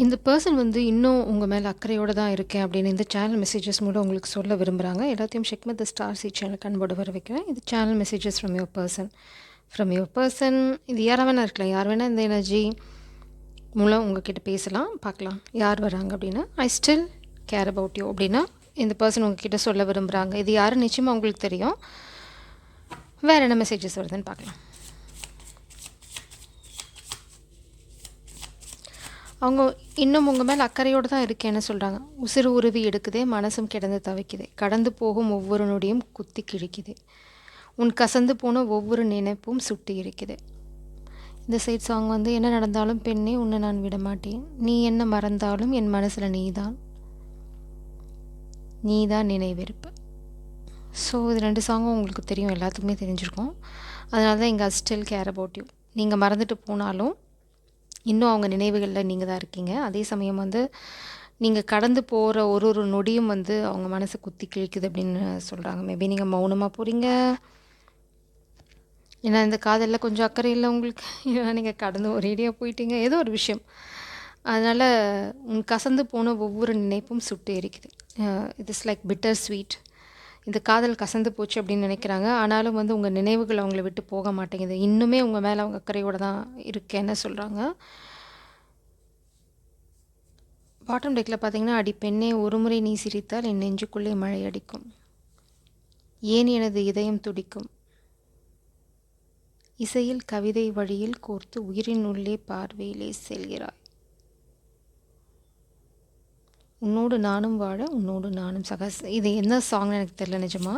இந்த பெர்சன் வந்து இன்னும் உங்கள் மேலே அக்கறையோடு தான் இருக்கேன் அப்படின்னு இந்த சேனல் மெசேஜஸ் மூலம் உங்களுக்கு சொல்ல விரும்புகிறாங்க. எல்லாத்தையும் செக் வித் த ஸ்டார் சீட் சேனல் கண்போர்டு வர வைக்கிறேன். இது channel messages from your person. இது யாராக வேணா இருக்கலாம். யார் வேணால் இந்த எனர்ஜி மூலம் உங்ககிட்ட பேசலாம். பார்க்கலாம் யார் வராங்க அப்படின்னா. I still care about you அப்படின்னா இந்த பர்சன் உங்ககிட்ட சொல்ல விரும்புகிறாங்க. இது யாரும் நிச்சயமாக உங்களுக்கு தெரியும். வேறு என்ன மெசேஜஸ் வருதுன்னு பார்க்கலாம். அவங்க இன்னும் உங்கள் மேலே அக்கறையோடு தான் இருக்கேன்னு சொல்கிறாங்க. உசிறு உருவி எடுக்குதே, மனசும் கிடந்து தவிக்குதே, கடந்து போகும் ஒவ்வொரு நொடியும் குத்தி கிழிக்குது, உன் கசந்து போன ஒவ்வொரு நினைப்பும் சுட்டி இருக்குது. இந்த சைட் சாங் வந்து என்ன நடந்தாலும் பெண்ணே உன்னை நான் விட மாட்டேன், நீ என்ன மறந்தாலும் என் மனசில் நீதான் நினைவிருப்ப. ஸோ இது 2 சாங்கும் உங்களுக்கு தெரியும், எல்லாத்துக்குமே தெரிஞ்சிருக்கும். அதனால தான் இங்கே ஸ்டில் கேர் அபவுட் யூ. நீங்கள் மறந்துட்டு போனாலும் இன்னும் அவங்க நினைவுகளில் நீங்கள் தான் இருக்கீங்க. அதே சமயம் வந்து நீங்கள் கடந்து போகிற ஒரு நொடியும் வந்து அவங்க மனசை குத்தி கிழிக்குது அப்படின்னு சொல்கிறாங்க. மேபி நீங்கள் மௌனமாக போகிறீங்க, ஏன்னா இந்த காதலில் கொஞ்சம் அக்கறை இல்லை உங்களுக்கு, ஏன்னா நீங்கள் கடந்து ஒரேடியாக போயிட்டீங்க, ஏதோ ஒரு விஷயம். அதனால் கசந்து போன ஒவ்வொரு நினைப்பும் சுட்டு எரிக்குது. It is like bittersweet. இந்த காதல் கசந்து போச்சு அப்படின்னு நினைக்கிறாங்க. ஆனாலும் வந்து உங்கள் நினைவுகள் அவங்கள விட்டு போக மாட்டேங்குது. இன்னுமே உங்கள் மேலே அவங்க அக்கறையோடு தான் இருக்கேன்னு சொல்கிறாங்க. பாட்டம் டெக்கில் பார்த்தீங்கன்னா, அடி பெண்ணே ஒருமுறை நீ சிரித்தால் என் நெஞ்சுக்குள்ளே மழை அடிக்கும், ஏன் எனது இதயம் துடிக்கும், இசையில் கவிதை வழியில் கோர்த்து உயிரின் உள்ளே பார்வையிலே செல்கிறாய், உன்னோடு நானும் வாழ உன்னோடு நானும் சகஸ். இது என்ன சாங்னு எனக்கு தெரியல நிஜமா.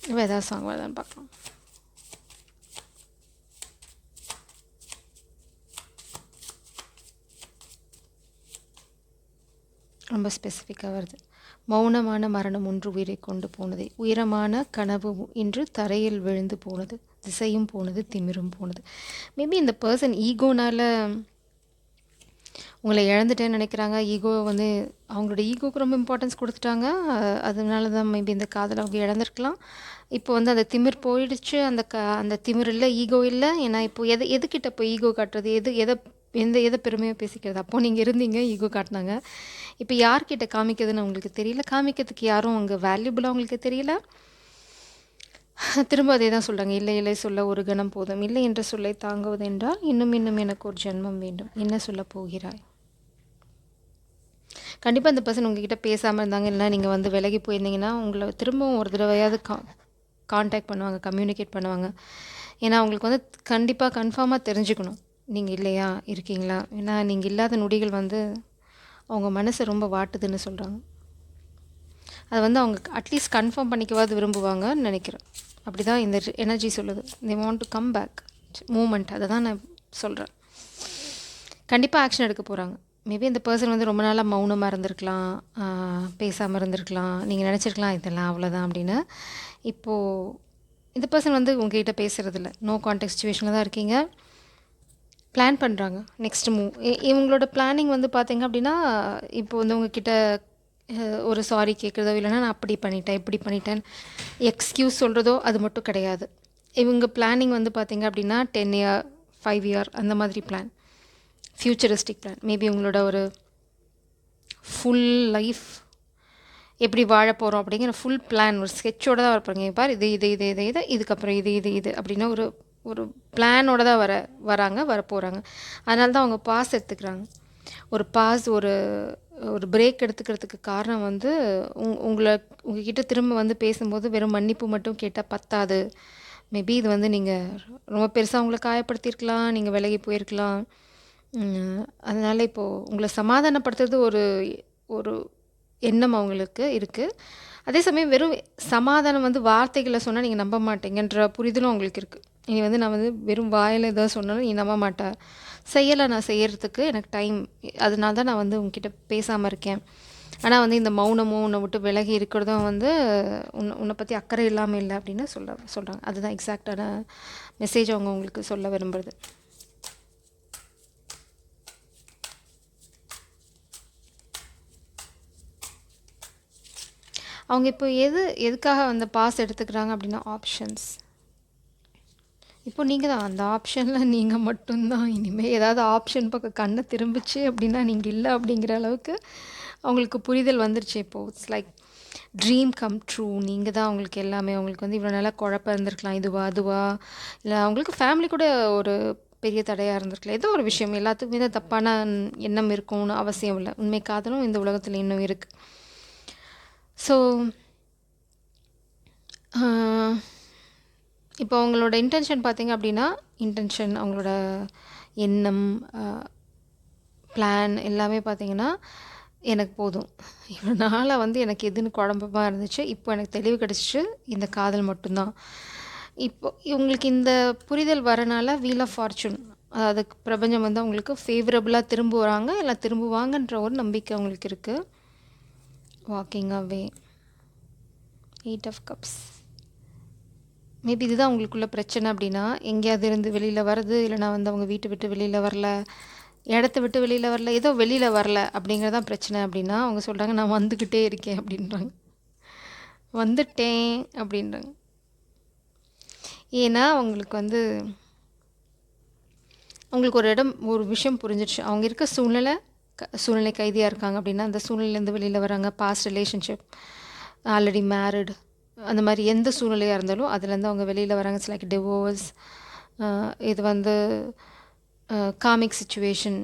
இப்போ எதாவது சாங் வருதான்னு பார்க்கலாம். ரொம்ப ஸ்பெசிஃபிக்காக வருது. மௌனமான மரணம் ஒன்று உயிரை கொண்டு போனது, உயரமான கனவு இன்று தரையில் விழுந்து போனது, திசையும் போனது, திமிரும் போனது. மேபி இந்த பர்சன் ஈகோனால் உங்களை இழந்துட்டேன்னு நினைக்கிறாங்க. ஈகோ வந்து அவங்களோட ஈகோக்கு ரொம்ப இம்பார்ட்டன்ஸ் கொடுத்துட்டாங்க. அதனால தான் மேபி இந்த காதலை அவங்க இழந்திருக்கலாம். இப்போ வந்து அந்த திமிர் போயிடுச்சு. அந்த திமிர் இல்லை, ஈகோ இல்லை. ஏன்னா இப்போ எதுக்கிட்ட இப்போ ஈகோ காட்டுறது, எதை பெருமையாக பேசிக்கிறது. அப்போது நீங்கள் இருந்தீங்க, ஈகோ காட்டினாங்க. இப்போ யார்கிட்ட காமிக்கிறதுன்னு அவங்களுக்கு தெரியல, காமிக்கிறதுக்கு யாரும் அங்கே வேல்யூபிளாக அவங்களுக்கு தெரியல. திரும்ப அதே தான் சொல்கிறாங்க. இல்லை இல்லை சொல்ல ஒரு கணம் போதும், இல்லை என்ற சொல்லை தாங்குவது என்றால் இன்னும் இன்னும் எனக்கு ஒரு ஜென்மம் வேண்டும், என்ன சொல்ல போகிறாய். கண்டிப்பாக அந்த பர்சன் உங்ககிட்ட பேசாமல் இருந்தாங்க, இல்லைனா நீங்கள் வந்து விலகி போயிருந்தீங்கன்னா உங்களை திரும்பவும் ஒரு தடவையாவது கான்டாக்ட் பண்ணுவாங்க, கம்யூனிகேட் பண்ணுவாங்க. ஏன்னா அவங்களுக்கு வந்து கண்டிப்பாக கன்ஃபார்மாக தெரிஞ்சுக்கணும் நீங்கள் இல்லையா இருக்கீங்களா. ஏன்னா நீங்கள் இல்லாத நொடிகள் வந்து அவங்க மனசை ரொம்ப வாட்டுதுன்னு சொல்கிறாங்க. அது வந்து அவங்க அட்லீஸ்ட் கன்ஃபார்ம் பண்ணிக்கவாது விரும்புவாங்கன்னு நினைக்கிறேன். அப்படி தான் இந்த எனர்ஜி சொல்லுது. They want to come back, moment. அதை தான் நான் சொல்கிறேன். கண்டிப்பாக ஆக்ஷன் எடுக்க போகிறாங்க. மேபி இந்த பர்சன் வந்து ரொம்ப நாளாக மௌனமாக இருந்திருக்கலாம், பேசாமல் இருந்திருக்கலாம். நீங்கள் நினச்சிருக்கலாம் இதெல்லாம் அவ்வளோதான் அப்படின்னு. இப்போது இந்த பர்சன் வந்து உங்ககிட்ட பேசுகிறதில்ல, நோ கான்டாக்ட் சிச்சுவேஷனில் தான் இருக்கீங்க. பிளான் பண்ணுறாங்க நெக்ஸ்ட் மூவ். இவங்களோட பிளானிங் வந்து பார்த்திங்க அப்படின்னா, இப்போ வந்து உங்ககிட்ட ஒரு சாரி கேட்குறதோ, இல்லைனா நான் அப்படி பண்ணிட்டேன் இப்படி பண்ணிட்டேன் எக்ஸ்கியூஸ் சொல்கிறதோ அது மட்டும் கிடையாது. இவங்க பிளானிங் வந்து பார்த்திங்க அப்படின்னா 10 இயர் 5 இயர் அந்த மாதிரி பிளான், ஃப்யூச்சரிஸ்டிக் பிளான். மேபி உங்களோட ஒரு ஃபுல் லைஃப் எப்படி வாழ போகிறோம் அப்படிங்கிற ஃபுல் பிளான், ஒரு ஸ்கெட்சோடு தான் வரப்போங்க. பார் இது இது இது இது இது இதுக்கப்புறம் இது அப்படின்னா ஒரு பிளானோட தான் வரப்போகிறாங்க. அதனால தான் அவங்க பாஸ் எடுத்துக்கிறாங்க. ஒரு பிரேக் எடுத்துக்கிறதுக்கு காரணம் வந்து உங்ககிட்ட திரும்ப வந்து பேசும்போது வெறும் மன்னிப்பு மட்டும் கேட்டால் பத்தாது. மேபி இது வந்து நீங்கள் ரொம்ப பெருசாக உங்களை காயப்படுத்தியிருக்கலாம், நீங்கள் விலகி போயிருக்கலாம். அதனால் இப்போது உங்களை சமாதானப்படுத்துறது ஒரு எண்ணம் அவங்களுக்கு இருக்குது. அதே சமயம் வெறும் சமாதானம் வந்து வார்த்தைகளை சொன்னால் நீங்கள் நம்ப மாட்டீங்கன்ற புரிதலும் அவங்களுக்கு இருக்குது. இனி வந்து நான் வந்து வெறும் வாயில் எதாவது சொன்னாலும் நீ நம்ப மாட்டேன், செய்யலை, நான் செய்கிறதுக்கு எனக்கு டைம், அதனால தான் நான் வந்து உங்ககிட்ட பேசாமல் இருக்கேன். ஆனால் வந்து இந்த மௌனமும் உன்னை விட்டு விலகி இருக்கிறதும் வந்து உன்னை பற்றி அக்கறை இல்லாமல் இல்லை அப்படின்னு சொல்கிறாங்க. அதுதான் எக்ஸாக்டான மெசேஜ் அவங்க உங்களுக்கு சொல்ல விரும்புகிறது. அவங்க இப்போ எதுக்காக அந்த பாஸ் எடுத்துக்கிறாங்க அப்படின்னா ஆப்ஷன்ஸ். இப்போ நீங்கள் தான் அந்த ஆப்ஷனில் நீங்கள் மட்டும்தான். இனிமேல் ஏதாவது ஆப்ஷன் பக்கம் கண்ணை திரும்பிச்சு அப்படின்னா நீங்கள் இல்லை அப்படிங்கிற அளவுக்கு அவங்களுக்கு புரிதல் வந்துருச்சு. இப்போது it's like dream come true. நீங்கள் தான் அவங்களுக்கு எல்லாமே. அவங்களுக்கு வந்து இவ்வளோ நாளாக குழப்பம் இருந்திருக்கலாம், இதுவா அதுவா, இல்லை அவங்களுக்கு ஃபேமிலி கூட ஒரு பெரிய தடையாக இருந்திருக்கலாம். ஏதோ ஒரு விஷயம், எல்லாத்துக்குமே தான் தப்பான எண்ணம் இருக்கும்னு அவசியம் இல்லை. உண்மை காதலும் இந்த உலகத்தில் இன்னும் இருக்குது. ஸோ இப்போ அவங்களோட இன்டென்ஷன் பார்த்தீங்க அப்படின்னா, இன்டென்ஷன், அவங்களோட எண்ணம், பிளான் எல்லாமே பார்த்தீங்கன்னா, எனக்கு போதும். இவ்வளோ நாளாக வந்து எனக்கு எதுன்னு குழப்பமா இருந்துச்சு. இப்போ எனக்கு தெளிவு கிடச்சிச்சு. இந்த காதல் மட்டும்தான். இப்போ இவங்களுக்கு இந்த புரிதல் வரனால வீல் ஆஃப் ஃபார்ச்சூன், அதாவது பிரபஞ்சம் வந்து அவங்களுக்கு ஃபேவரபுளாக திரும்புவாங்க, இல்லை திரும்புவாங்கன்ற ஒரு நம்பிக்கை அவங்களுக்கு இருக்குது. Walking away, 8 of cups. Maybe இதுதான் உங்களுக்குள்ள பிரச்சனை அப்படின்னா, எங்கேயாவது இருந்து வெளியில் வர்றது, இல்லைனா வந்து அவங்க வீட்டை விட்டு வெளியில் வரல, இடத்த விட்டு வெளியில் வரல, ஏதோ வெளியில் வரல அப்படிங்கிறதான் பிரச்சனை அப்படின்னா, அவங்க சொல்கிறாங்க நான் வந்துக்கிட்டே இருக்கேன் அப்படின்றாங்க. வந்துட்டேன் அப்படின்றாங்க. ஏன்னா அவங்களுக்கு வந்து அவங்களுக்கு ஒரு இடம், ஒரு விஷயம் புரிஞ்சிடுச்சு. அவங்க இருக்க சூழ்நிலை கைதியாக இருக்காங்க அப்படின்னா, அந்த சூழ்நிலையிலேருந்து வெளியில் வராங்க. பாஸ்ட் ரிலேஷன்ஷிப், ஆல்ரெடி மேரிடு, அந்த மாதிரி எந்த சூழ்நிலையாக இருந்தாலும் அதுலேருந்து அவங்க வெளியில் வராங்க. இட்ஸ் லைக் டிவோர்ஸ், இது வந்து காமிக் சுச்சுவேஷன்,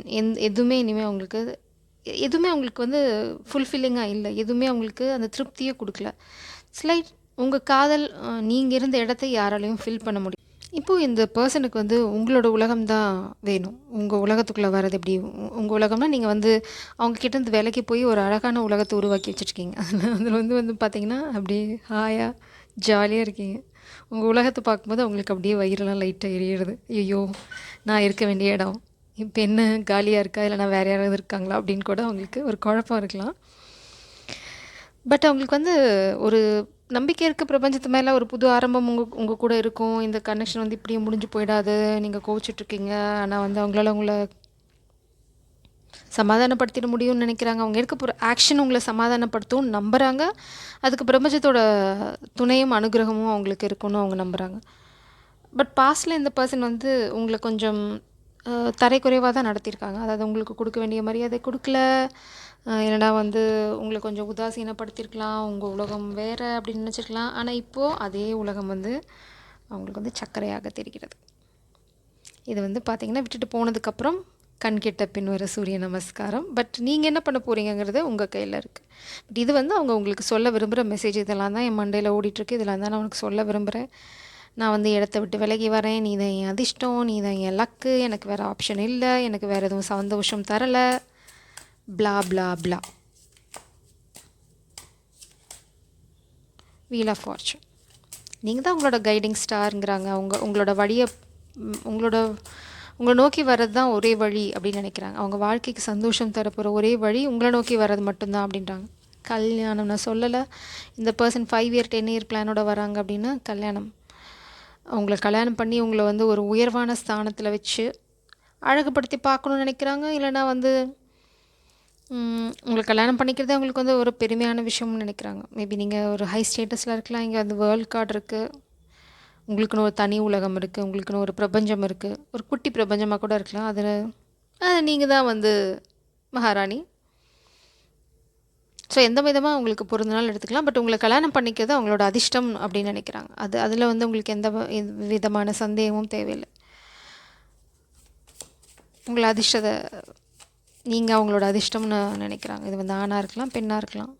எதுவுமே இனிமேல் அவங்களுக்கு எதுவுமே அவங்களுக்கு வந்து ஃபுல்ஃபில்லிங்காக இல்லை. எதுவுமே அவங்களுக்கு அந்த திருப்தியை கொடுக்கல. இட்ஸ் லைக் உங்கள் காதல், நீங்கள் இருந்த இடத்த யாராலையும் ஃபில் பண்ண முடியும். இப்போது இந்த பர்சனுக்கு வந்து உங்களோட உலகம் தான் வேணும். உங்கள் உலகத்துக்குள்ளே வர்றது எப்படி? உங்கள் உலகம்னா நீங்கள் வந்து அவங்கக்கிட்ட இருந்து விலைக்கு போய் ஒரு அழகான உலகத்தை உருவாக்கி வச்சுருக்கீங்க. அதில் வந்து பார்த்தீங்கன்னா அப்படியே ஹாயாக ஜாலியாக இருக்கீங்க. உங்கள் உலகத்தை பார்க்கும்போது அவங்களுக்கு அப்படியே வயிறெல்லாம் லைட்டாக எரியிறது. ஐயோ, நான் இருக்க வேண்டிய இடம் இப்போ என்ன காலியாக இருக்கா, இல்லை நான் வேறு யாராவது இருக்காங்களா அப்படின்னு கூட அவங்களுக்கு ஒரு குழப்பம் இருக்கலாம். பட் அவங்களுக்கு வந்து ஒரு நம்பிக்கை இருக்குது பிரபஞ்சத்து மேலே. ஒரு புது ஆரம்பம் உங்கள் கூட இருக்கும். இந்த கனெக்ஷன் வந்து இப்படியே முடிஞ்சு போயிடாது. நீங்கள் கோவிச்சிட்ருக்கீங்க, ஆனால் வந்து அவங்களால உங்களை சமாதானப்படுத்திட முடியும்னு நினைக்கிறாங்க. அவங்க எடுக்க போகிற ஆக்ஷன் உங்களை சமாதானப்படுத்தும் நம்புகிறாங்க. அதுக்கு பிரபஞ்சத்தோட துணையும் அனுகிரகமும் அவங்களுக்கு இருக்குன்னு அவங்க நம்புகிறாங்க. பட் பாஸ்டில் இந்த பர்சன் வந்து உங்களை கொஞ்சம் தரைக்குறைவாக தான் நடத்தியிருக்காங்க. அதாவது உங்களுக்கு கொடுக்க வேண்டிய மரியாதை கொடுக்கல, இல்லைனா வந்து உங்களை கொஞ்சம் உதாசீனப்படுத்தியிருக்கலாம். உங்கள் உலகம் வேறு அப்படின்னு நினச்சிருக்கலாம். ஆனால் இப்போது அதே உலகம் வந்து அவங்களுக்கு வந்து சர்க்கரையாக தெரிகிறது. இது வந்து பார்த்திங்கன்னா விட்டுட்டு போனதுக்கப்புறம் கண்கெட்ட பின் வர சூரிய நமஸ்காரம். பட் நீங்கள் என்ன பண்ண போகிறீங்கிறது உங்கள் கையில் இருக்குது. பட் இது வந்து அவங்க உங்களுக்கு சொல்ல விரும்புகிற மெசேஜ். இதெல்லாம் தான் என் மண்டையில் ஓடிட்டுருக்கு, இதெல்லாம் தான் நான் உனக்கு சொல்ல விரும்புகிறேன். நான் வந்து இடத்த விட்டு விலகி வரேன், நீ தான் என் அதிர்ஷ்டம், நீ தான் என் லக்கு, எனக்கு வேறு ஆப்ஷன் இல்லை, எனக்கு வேறு எதுவும் சந்தோஷம் தரலை, blah blah blah. Wheel of fortune. நீங்கள் தான் உங்களோட கைடிங் ஸ்டாருங்கிறாங்க. உங்களோட வழியை, உங்களை நோக்கி வர்றது தான் ஒரே வழி அப்படின்னு நினைக்கிறாங்க. அவங்க வாழ்க்கைக்கு சந்தோஷம் தரப்போகிற ஒரே வழி உங்களை நோக்கி வர்றது மட்டும்தான் அப்படின்றாங்க. கல்யாணம் நான் சொல்லலை. இந்த பர்சன் 5 இயர் 10 இயர் பிளானோட வராங்க அப்படின்னா கல்யாணம். அவங்கள கல்யாணம் பண்ணி உங்களை வந்து ஒரு உயர்வான ஸ்தானத்தில் வச்சு அழகுபடுத்தி பார்க்கணுன்னு நினைக்கிறாங்க. இல்லைனா வந்து உங்களை கல்யாணம் பண்ணிக்கிறதே அவங்களுக்கு வந்து ஒரு பெருமையான விஷயம்னு நினைக்கிறாங்க. மேபி நீங்கள் ஒரு ஹை ஸ்டேட்டஸில் இருக்கலாம், இங்கே அந்த வேர்ல்ட் கார்டு இருக்குது, உங்களுக்குன்னு ஒரு தனி உலகம் இருக்குது, உங்களுக்குன்னு ஒரு பிரபஞ்சம் இருக்குது, ஒரு குட்டி பிரபஞ்சமாக கூட இருக்கலாம். அதில் நீங்கள் தான் வந்து மகாராணி. ஸோ எந்த விதமாக உங்களுக்கு பொருந்தினாலும் எடுத்துக்கலாம். பட் உங்களை கல்யாணம் பண்ணிக்கிறது அவங்களோட அதிர்ஷ்டம் அப்படின்னு நினைக்கிறாங்க. அதில் வந்து உங்களுக்கு எந்த விதமான சந்தேகமும் தேவையில்லை. உங்களை அதிர்ஷ்டத்தை நீங்கள் அவங்களோட அதிர்ஷ்டம்னு நினைக்கிறாங்க. இது வந்து ஆணாக இருக்கலாம், பெண்ணாக இருக்கலாம்.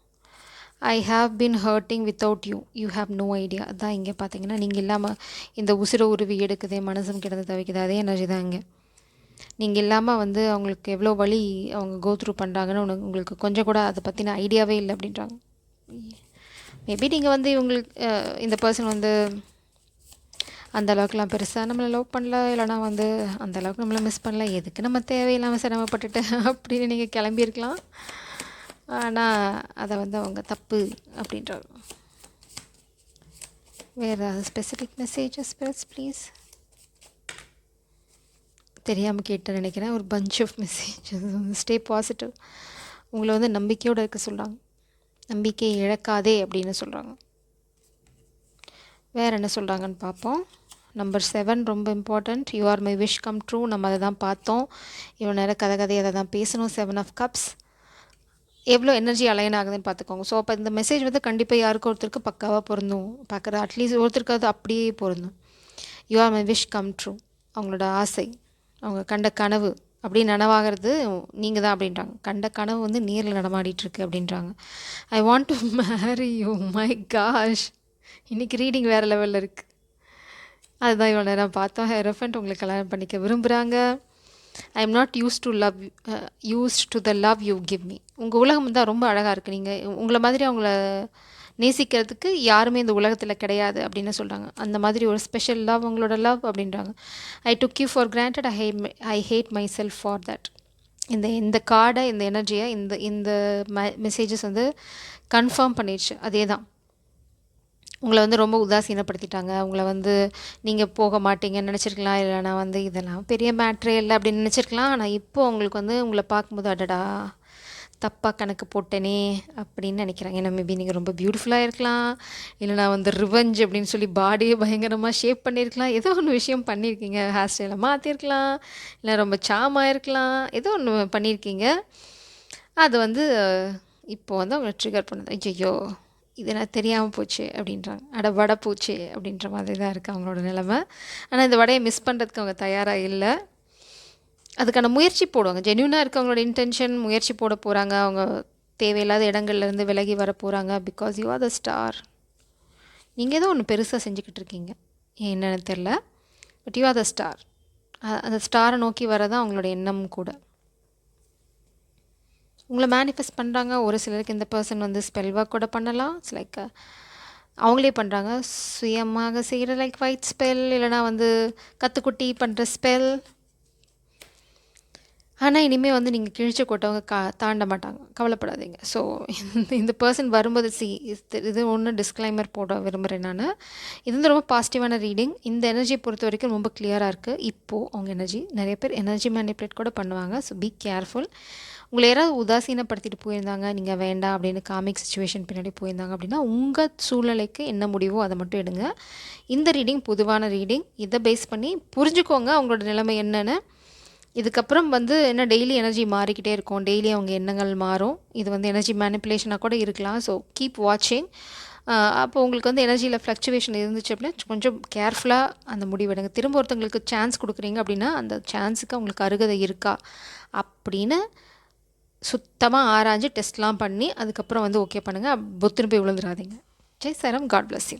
I have been hurting without you, you have no idea. அதுதான் இங்கே பார்த்தீங்கன்னா நீங்கள் இல்லாமல் இந்த உசுரை உருவி எடுக்குதே, மனசும் கிடந்து தவிக்குது, அதே எனர்ஜி தான் இங்கே. நீங்கள் இல்லாமல் வந்து அவங்களுக்கு எவ்வளோ வழி அவங்க கோத்ரூ பண்ணுறாங்கன்னு உங்களுக்கு கொஞ்சம் கூட அதை பற்றின ஐடியாவே இல்லை அப்படின்றாங்க. மேபி நீங்கள் வந்து இவங்களுக்கு இந்த பர்சன் வந்து அந்த அளவுக்குலாம் பெருசாக நம்மளை லவ் பண்ணல, இல்லைனா வந்து அந்த அளவுக்கு நம்மளை மிஸ் பண்ணல, எதுக்கு நம்ம தேவையில்லாமல் சிரமப்பட்டுட்டு அப்படின்னு நீங்கள் கிளம்பியிருக்கலாம். ஆனால் அதை வந்து அவங்க தப்பு அப்படின்றாங்க. வேறு ஏதாவது ஸ்பெசிஃபிக் மெசேஜஸ் ப்ளீஸ்? தெரியாமல் கேட்டு நினைக்கிறேன். ஒரு bunch of messages. Stay positive. உங்களை வந்து நம்பிக்கையோடு இருக்க சொல்கிறாங்க. நம்பிக்கையை இழக்காதே அப்படின்னு சொல்கிறாங்க. வேறு என்ன சொல்கிறாங்கன்னு பார்ப்போம். நம்பர் 7 ரொம்ப important. You are my wish come true. நம்ம அதை தான் பார்த்தோம். இவ்வளோ நேரம் கதை அதை தான் பேசணும். 7 ஆஃப் கப்ஸ் எவ்வளோ எனர்ஜி அலைன் ஆகுதுன்னு பார்த்துக்கோங்க. ஸோ அப்போ இந்த மெசேஜ் வந்து கண்டிப்பாக யாருக்கும் ஒருத்தருக்கு பக்காவாக பொருந்தும். பார்க்குற அட்லீஸ்ட் ஒருத்தருக்கு அது அப்படியே பொருந்தும். You are my wish come true. அவங்களோட ஆசை, அவங்க கண்ட கனவு அப்படி நனவாகிறது நீங்கள் தான் அப்படின்றாங்க. கண்ட கனவு வந்து நேரில் நடமாடிட்டுருக்கு அப்படின்றாங்க. I want to marry you. My gosh, இன்றைக்கி ரீடிங் வேறு லெவலில் இருக்குது. அதுதான் இவ்வளோ நேரம் பார்த்தோம். ரெஃபண்ட் உங்களுக்கு கல்யாணம் பண்ணிக்க விரும்புகிறாங்க. I am not used to the love you give me. உங்கள் உலகம் தான் ரொம்ப அழகாக இருக்குது. நீங்கள் உங்களை மாதிரி அவங்கள நேசிக்கிறதுக்கு யாருமே இந்த உலகத்தில் கிடையாது அப்படின்னு சொல்கிறாங்க. அந்த மாதிரி ஒரு ஸ்பெஷல் லவ் உங்களோட லவ் அப்படின்றாங்க. I took you for granted. I hate myself for that. இந்த கார்டை, இந்த எனர்ஜியை, இந்த மெசேஜஸ் வந்து கன்ஃபார்ம் பண்ணிடுச்சு. அதே தான், உங்களை வந்து ரொம்ப உதாசீனப்படுத்திட்டாங்க. உங்களை வந்து நீங்கள் போக மாட்டீங்கன்னு நினச்சிருக்கலாம். இல்லை நான் வந்து இதெல்லாம் பெரிய மேட்ரே இல்லை அப்படின்னு நினச்சிருக்கலாம். ஆனால் இப்போ உங்களுக்கு வந்து உங்களை பார்க்கும்போது அடடா தப்பாக கணக்கு போட்டேனே அப்படின்னு நினைக்கிறாங்க. ஏன்னா மேபி நீங்கள் ரொம்ப பியூட்டிஃபுல்லாக இருக்கலாம், இல்லை நான் வந்து ரிவெஞ்ச் அப்படின்னு சொல்லி பாடியை பயங்கரமாக ஷேப் பண்ணியிருக்கலாம். ஏதோ ஒன்று விஷயம் பண்ணியிருக்கீங்க. ஹேர் ஸ்டைலை மாற்றிருக்கலாம், இல்லை ரொம்ப சாமாக இருக்கலாம், ஏதோ ஒன்று பண்ணியிருக்கீங்க. அது வந்து இப்போ வந்து அவங்க ட்ரிகர் பண்ணுது. ஐயோ இது நான் தெரியாமல் போச்சு அப்படின்றாங்க. வடை போச்சு அப்படின்ற மாதிரி தான் இருக்குது அவங்களோட நிலைமை. ஆனால் இந்த வடையை மிஸ் பண்ணுறதுக்கு அவங்க தயாராக இல்லை. அதுக்கான முயற்சி போடுவாங்க. ஜென்யூனாக இருக்க அவங்களோட இன்டென்ஷன், முயற்சி போட போகிறாங்க. அவங்க தேவையில்லாத இடங்கள்லேருந்து விலகி வர போகிறாங்க. Because you are the star. நீங்கள் ஏதோ ஒன்று பெருசாக செஞ்சுக்கிட்டு இருக்கீங்க, என்னென்னு தெரில. But you are the star. அந்த ஸ்டாரை நோக்கி வரதான் அவங்களோட எண்ணம் கூட. உங்களை மேனிஃபெஸ்ட் பண்ணுறாங்க. ஒரு சிலருக்கு இந்த பர்சன் வந்து ஸ்பெல் ஒர்க் கூட பண்ணலாம். இட்ஸ் லைக் அவங்களே பண்ணுறாங்க, சுயமாக செய்கிற லைக் ஒயிட் ஸ்பெல், இல்லைனா வந்து கற்றுக்குட்டி பண்ணுற ஸ்பெல். ஆனால் இனிமேல் வந்து நீங்கள் கிழிச்சு கொட்டவங்க தாண்ட மாட்டாங்க, கவலைப்படாதீங்க. ஸோ இந்த பர்சன் வரும்போது இது ஒன்று டிஸ்க்ளைமர் போட விரும்புகிறேன் நான். இது வந்து ரொம்ப பாசிட்டிவான ரீடிங். இந்த எனர்ஜியை பொறுத்த வரைக்கும் ரொம்ப கிளியராக இருக்குது. இப்போது அவங்க எனர்ஜி, நிறைய பேர் எனர்ஜி மேனிப்புலேட் கூட பண்ணுவாங்க. So be careful. உங்களை யாராவது உதாசீனப்படுத்திட்டு போயிருந்தாங்க, நீங்கள் வேண்டாம் அப்படின்னு காமிக் சுச்சுவேஷன் பின்னாடி போயிருந்தாங்க அப்படின்னா உங்கள் சூழ்நிலைக்கு என்ன முடிவோ அதை மட்டும் எடுங்க. இந்த ரீடிங் பொதுவான ரீடிங். இதை பேஸ் பண்ணி புரிஞ்சுக்கோங்க அவங்களோட நிலைமை என்னென்னு. இதுக்கப்புறம் வந்து என்ன, டெய்லி எனர்ஜி மாறிக்கிட்டே இருக்கும், டெய்லி அவங்க எண்ணங்கள் மாறும். இது வந்து எனர்ஜி மேனிப்புலேஷனாக கூட இருக்கலாம். ஸோ கீப் வாட்சிங். அப்போ உங்களுக்கு வந்து எனர்ஜியில் ஃப்ளக்சுவேஷன் இருந்துச்சு அப்படின்னா கொஞ்சம் கேர்ஃபுல்லாக அந்த முடிவெடுங்க. திரும்ப ஒருத்தங்களுக்கு சான்ஸ் கொடுக்குறீங்க அப்படின்னா அந்த சான்ஸுக்கு அவங்களுக்கு அருகதை இருக்கா அப்படின்னு சுத்தமாக ஆராய்ஞ்சு டெஸ்ட்லாம் பண்ணி அதுக்கப்புறம் வந்து ஓகே பண்ணுங்கள். பொத்துன்னு போய் விழுந்துடாதீங்க. ஜெய் சாரம். God bless you.